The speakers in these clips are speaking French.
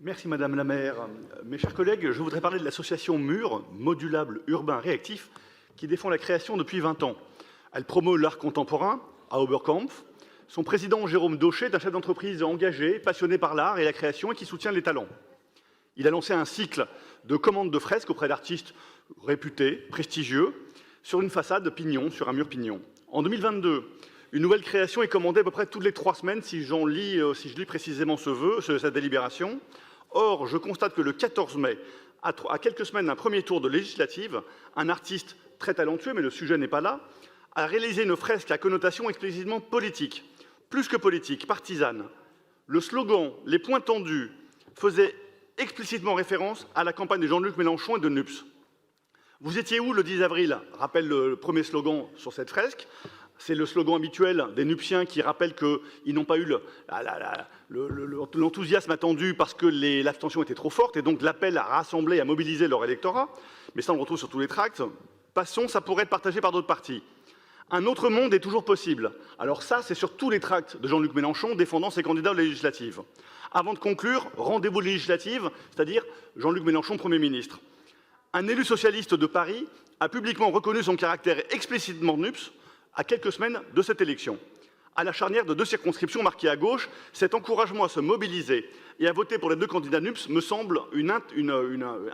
Merci Madame la maire. Mes chers collègues, je voudrais parler de l'association MUR, Modulable Urbain Réactif, qui défend la création depuis 20 ans. Elle promeut l'art contemporain à Oberkampf. Son président, Jérôme Daucher, est un chef d'entreprise engagé, passionné par l'art et la création et qui soutient les talents. Il a lancé un cycle de commandes de fresques auprès d'artistes réputés, prestigieux, sur une façade pignon, sur un mur pignon. En 2022, une nouvelle création est commandée à peu près toutes les 3 semaines, si je lis précisément cette délibération. Or, je constate que le 14 mai, à quelques semaines d'un premier tour de législative, un artiste très talentueux, mais le sujet n'est pas là, a réalisé une fresque à connotation explicitement politique, plus que politique, partisane. Le slogan « Les points tendus » faisait explicitement référence à la campagne de Jean-Luc Mélenchon et de NUPS. Vous étiez où le 10 avril? Rappelle le premier slogan sur cette fresque. C'est le slogan habituel des Nupsiens qui rappellent qu'ils n'ont pas eu l'enthousiasme attendu parce que l'abstention était trop forte et donc l'appel à rassembler, à mobiliser leur électorat. Mais ça, on le retrouve sur tous les tracts. Passons, ça pourrait être partagé par d'autres partis. Un autre monde est toujours possible. Alors ça, c'est sur tous les tracts de Jean-Luc Mélenchon défendant ses candidats aux législatives. Avant de conclure, rendez-vous législative, c'est-à-dire Jean-Luc Mélenchon, Premier ministre. Un élu socialiste de Paris a publiquement reconnu son caractère explicitement NUPS à quelques semaines de cette élection. À la charnière de 2 circonscriptions marquées à gauche, cet encouragement à se mobiliser et à voter pour les 2 candidats NUPS me semble une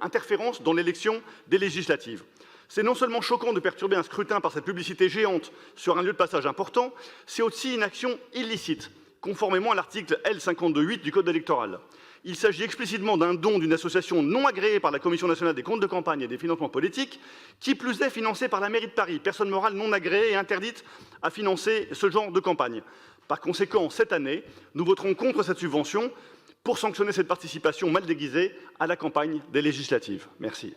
interférence dans l'élection des législatives. C'est non seulement choquant de perturber un scrutin par cette publicité géante sur un lieu de passage important, c'est aussi une action illicite, conformément à l'article L52.8 du Code électoral. Il s'agit explicitement d'un don d'une association non agréée par la Commission nationale des comptes de campagne et des financements politiques, qui plus est financée par la mairie de Paris, personne morale non agréée et interdite à financer ce genre de campagne. Par conséquent, cette année, nous voterons contre cette subvention pour sanctionner cette participation mal déguisée à la campagne des législatives. Merci.